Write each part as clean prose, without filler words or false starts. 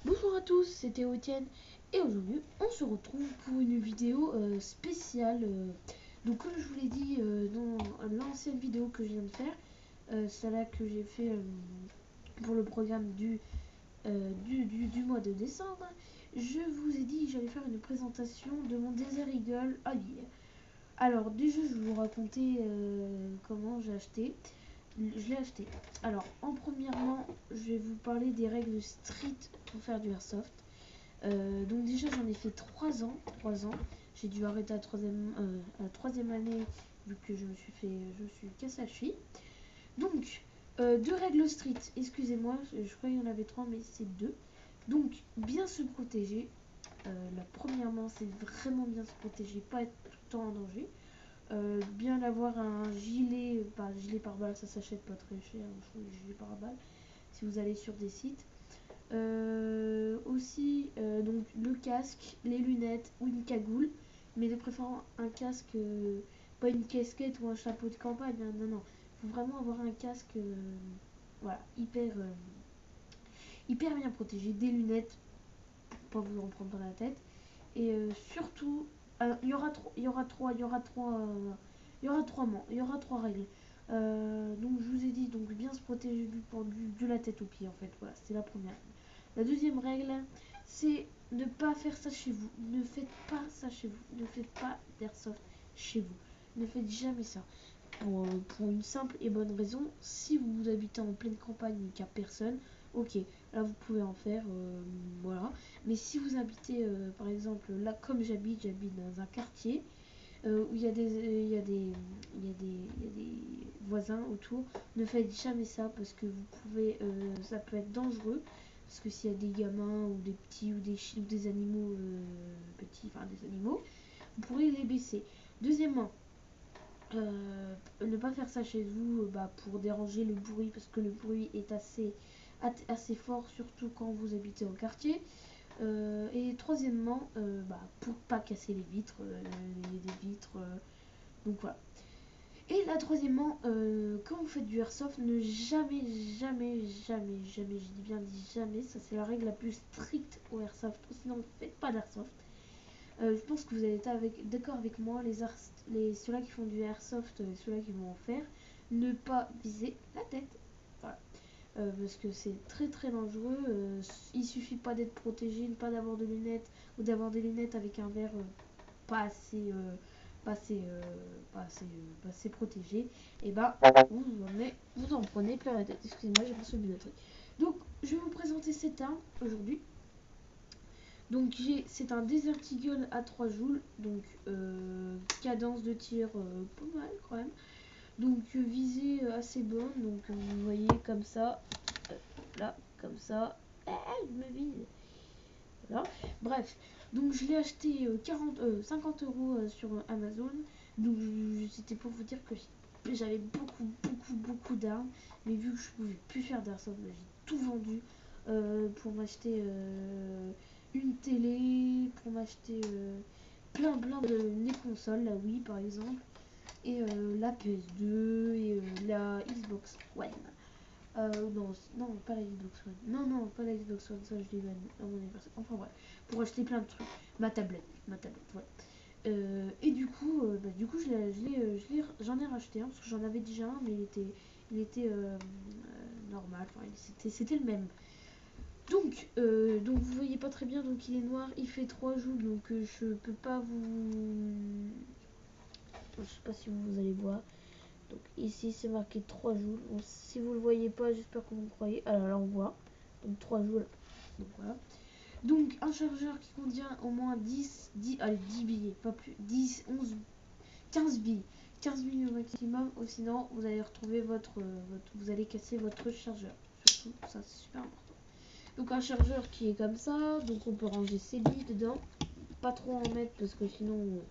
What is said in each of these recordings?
Bonjour à tous, c'était Etienne et aujourd'hui on se retrouve pour une vidéo spéciale. Donc comme je vous l'ai dit dans l'ancienne vidéo que je viens de faire, celle-là que j'ai fait pour le programme du mois de décembre, je vous ai dit que j'allais faire une présentation de mon Desert Eagle à l'huile. Alors déjà je vais vous raconter comment j'ai acheté. Je l'ai acheté. Alors en premièrement je vais vous parler des règles strictes pour faire du airsoft. Donc déjà j'en ai fait 3 ans. J'ai dû arrêter à la troisième année vu que je me suis cassé la cheville. Donc 2 règles strictes, excusez-moi, je crois qu'il y en avait 3 mais c'est 2. Donc bien se protéger. La premièrement c'est vraiment bien se protéger, pas être tout le temps en danger. Bien avoir un gilet, gilet pare-balles, ça s'achète pas très cher, gilet pare-balles si vous allez sur des sites. Aussi donc le casque, les lunettes ou une cagoule, mais de préférence un casque, pas une casquette ou un chapeau de campagne, hein, non, faut vraiment avoir un casque, voilà, hyper bien protégé, des lunettes pour pas vous en prendre dans la tête, et surtout, il y aura trois règles. Donc je vous ai dit, donc bien se protéger de la tête aux pieds en fait, voilà, c'est la première. La deuxième règle, c'est ne pas faire ça chez vous. Ne faites pas ça chez vous. Ne faites pas d'airsoft chez vous. Ne faites jamais ça. Pour une simple et bonne raison, si vous habitez en pleine campagne et qu'il n'y a personne, ok, là vous pouvez en faire, voilà. Mais si vous habitez, par exemple, là comme j'habite dans un quartier où il y a des voisins autour, ne faites jamais ça parce que ça peut être dangereux. Parce que s'il y a des gamins ou des petits ou des animaux petits, enfin des animaux, vous pourrez les baisser. Deuxièmement, ne pas faire ça chez vous pour déranger le bruit, parce que le bruit est assez fort, surtout quand vous habitez en quartier. Et troisièmement, pour pas casser les vitres, les vitres. Donc voilà. Et là, troisièmement, quand vous faites du airsoft, ne jamais, je dis bien jamais, ça c'est la règle la plus stricte au airsoft. Sinon, ne faites pas d'airsoft. Je pense que vous allez être d'accord avec moi, ceux-là qui font du airsoft et ceux-là qui vont en faire, ne pas viser la tête. Voilà. Parce que c'est très très dangereux. Il suffit pas d'être protégé, pas d'avoir de lunettes ou d'avoir des lunettes avec un verre pas assez, pas assez protégé. Et vous en prenez plein la tête. Excusez-moi, j'ai pas soulevé le truc. Donc, je vais vous présenter cette arme aujourd'hui. Donc c'est un Desert Eagle à 3 joules, donc cadence de tir pas mal quand même. Donc visée assez bonne, donc vous voyez comme ça, là, comme ça, je me vise. Voilà. Bref, donc je l'ai acheté 50 euros sur Amazon. Donc c'était pour vous dire que j'avais beaucoup d'armes, mais vu que je pouvais plus faire d'airsoft, j'ai tout vendu pour m'acheter une télé, pour m'acheter plein de consoles, la Wii par exemple, et la PS2 et la Xbox One. Non, pas la Xbox One. Non, pas la Xbox One, ça je l'ai eu à mon anniversaire. Enfin bref, pour acheter plein de trucs. Ma tablette, voilà. Et du coup, j'en ai racheté un parce que j'en avais déjà un, mais il était normal. Enfin, c'était le même. Donc vous voyez pas très bien, donc il est noir, il fait 3 joules, donc je peux pas vous... Je sais pas si vous allez voir. Donc ici c'est marqué 3 joules. Donc, si vous le voyez pas, j'espère que vous me croyez. Alors là on voit. Donc 3 joules. Donc voilà. Donc un chargeur qui contient au moins 10 billets, pas plus. 10, 11, 15 billes. 15 billes au maximum, ou sinon vous allez retrouver vous allez casser votre chargeur. Surtout, ça c'est super important. Donc un chargeur qui est comme ça, donc on peut ranger ses billes dedans. Pas trop en mettre parce que sinon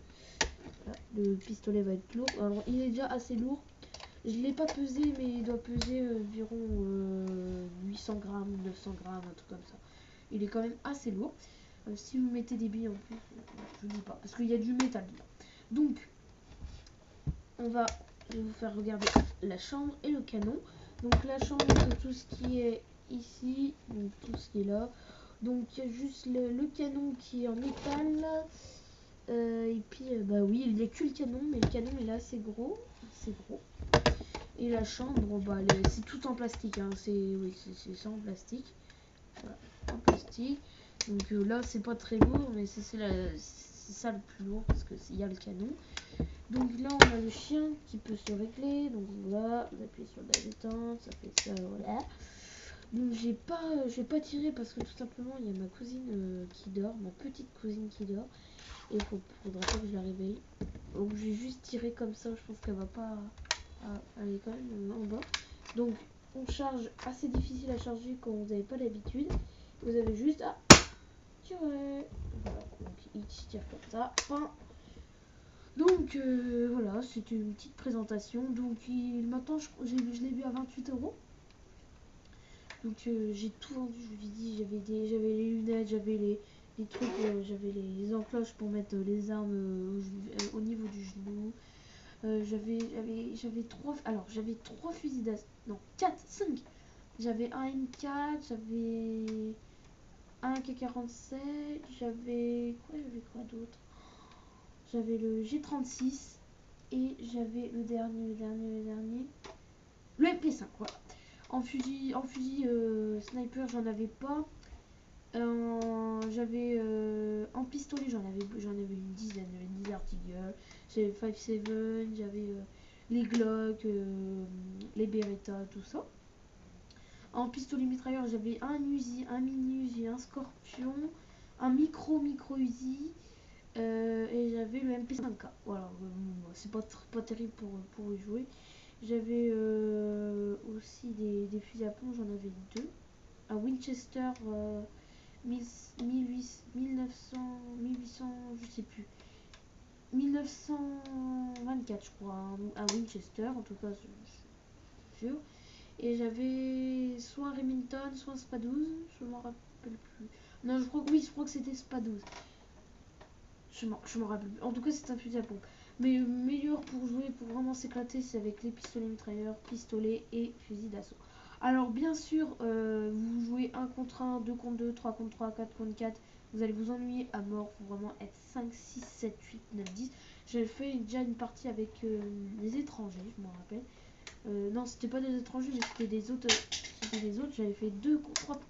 voilà, le pistolet va être lourd. Alors il est déjà assez lourd. Je l'ai pas pesé, mais il doit peser environ 800 grammes, 900 grammes, un truc comme ça. Il est quand même assez lourd. Si vous mettez des billes en plus, je ne dis pas, parce qu'il y a du métal dedans. Donc, je vais vous faire regarder la chambre et le canon. Donc la chambre, c'est tout ce qui est ici, donc tout ce qui est là. Donc il y a juste le canon qui est en métal. Et puis bah oui, il n'y a que le canon, mais le canon il est assez gros. C'est gros. Et la chambre, bah, c'est tout en plastique. Hein. C'est ça en plastique. Voilà, en plastique. Donc là, c'est pas très lourd, mais c'est ça le plus lourd parce que il y a le canon. Donc là, on a le chien qui peut se régler. Donc voilà, vous appuyez sur la détente, ça fait ça, voilà. Donc je vais pas tirer parce que tout simplement, il y a ma cousine qui dort, ma petite cousine qui dort. Et faudra pas que je la réveille. Donc je vais juste tirer comme ça, je pense qu'elle va pas. Elle est quand même en bas. Donc on charge, assez difficile à charger quand vous n'avez pas l'habitude. Vous avez juste à tirer. Voilà, donc il tire comme ça. Enfin, donc voilà, c'était une petite présentation. Donc maintenant je l'ai vu à 28 euros. Donc j'ai tout vendu, je vous ai dit, j'avais les lunettes, j'avais les trucs, j'avais les encoches pour mettre les armes au niveau du genou. J'avais trois fusils d'assaut. Non, 4, 5. J'avais un M4, j'avais un AK-47, j'avais quoi d'autre? J'avais le G36 et j'avais le dernier, le MP5, voilà. En fusil sniper, j'en avais pas. En pistolet, j'en avais une dizaine, une Desert Eagle, j'avais 5.7, j'avais les Glock, les Beretta, tout ça. En pistolet mitrailleur, j'avais un Uzi, un mini Uzi, un Scorpion, un micro Uzi, et j'avais le MP5K. Voilà, c'est pas terrible pour y jouer. J'avais aussi des fusils à pompe, j'en avais deux. Un Winchester 1800, je sais plus. 1924, je crois, à Winchester, en tout cas, je suis sûr. Et j'avais soit un Remington, soit un SPA-12, je m'en rappelle plus. Non, je crois que c'était SPA-12. Je m'en rappelle plus. En tout cas, c'est un fusil à pompe. Mais le meilleur pour jouer, pour vraiment s'éclater, c'est avec les pistolets mitrailleurs, pistolets et fusils d'assaut. Alors, bien sûr, vous jouez 1 contre 1, 2 contre 2, 3 contre 3, 4 contre 4. Vous allez vous ennuyer à mort. Il faut vraiment être 5, 6, 7, 8, 9, 10. J'avais fait déjà une partie avec des étrangers, je m'en rappelle. Non, c'était pas des étrangers, mais c'était des autres. J'avais fait 3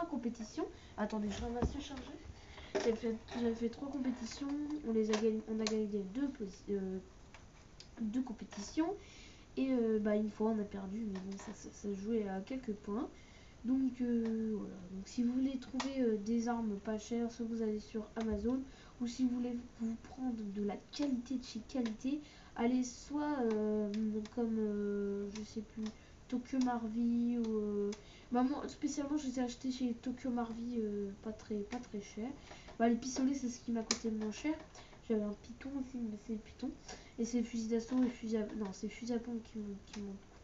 compétitions. Attendez, je ramasse le chargeur. J'avais fait 3 compétitions. On a gagné deux compétitions. Et une fois on a perdu, mais bon, ça jouait à quelques points. Donc voilà. Donc si vous voulez trouver des armes pas chères, soit vous allez sur Amazon, ou si vous voulez vous prendre de la qualité de chez qualité, allez soit comme je sais plus, Tokyo Marvi ou moi spécialement je les ai achetés chez Tokyo Marvi, pas très cher. Les pistolets c'est ce qui m'a coûté le moins cher. J'avais un Python aussi, mais c'est le Python. Et c'est le fusil d'assaut et c'est le fusil à pompe qui m'ont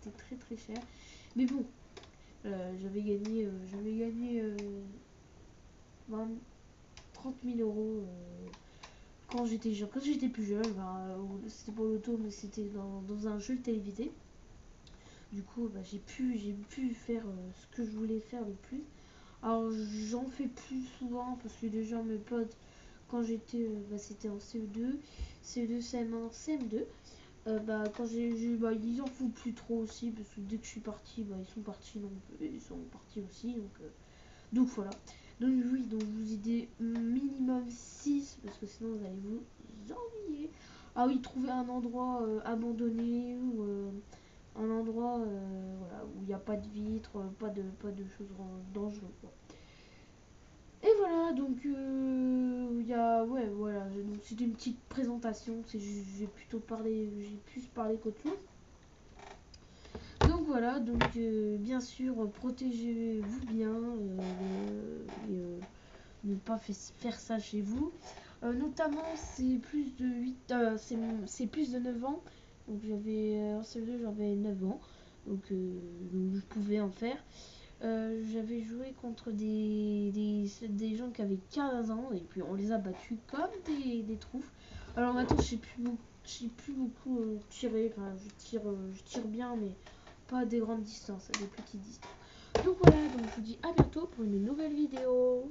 coûté très cher. Mais bon, j'avais gagné 30 000 euros quand j'étais plus jeune. C'était pour l'auto, mais c'était dans un jeu télévisé. Du coup, j'ai pu faire ce que je voulais faire le plus. Alors, j'en fais plus souvent parce que déjà mes potes, quand j'étais, c'était en CE2, CM1, CM2. Quand ils en font plus trop aussi parce que dès que je suis partie, ils sont partis, donc ils sont partis aussi, donc voilà. Donc oui, donc je vous ai dit minimum 6 parce que sinon vous allez vous ennuyer. Ah oui, trouver un endroit abandonné ou un endroit voilà, où il n'y a pas de vitres, pas de choses dangereuses, quoi. Et voilà, donc ouais, voilà, donc c'était une petite présentation, j'ai plus parlé qu'autre chose. Donc voilà, donc bien sûr, protégez-vous bien et ne pas faire ça chez vous. Notamment, c'est plus de 8, c'est plus de 9 ans. Donc en CE2, j'avais 9 ans. Donc je pouvais en faire. J'avais joué contre des gens qui avaient 15 ans et puis on les a battus comme des troufs. Alors maintenant, je sais plus beaucoup tirer. Enfin, je tire bien, mais pas à des grandes distances, à des petites distances. Donc voilà, donc je vous dis à bientôt pour une nouvelle vidéo.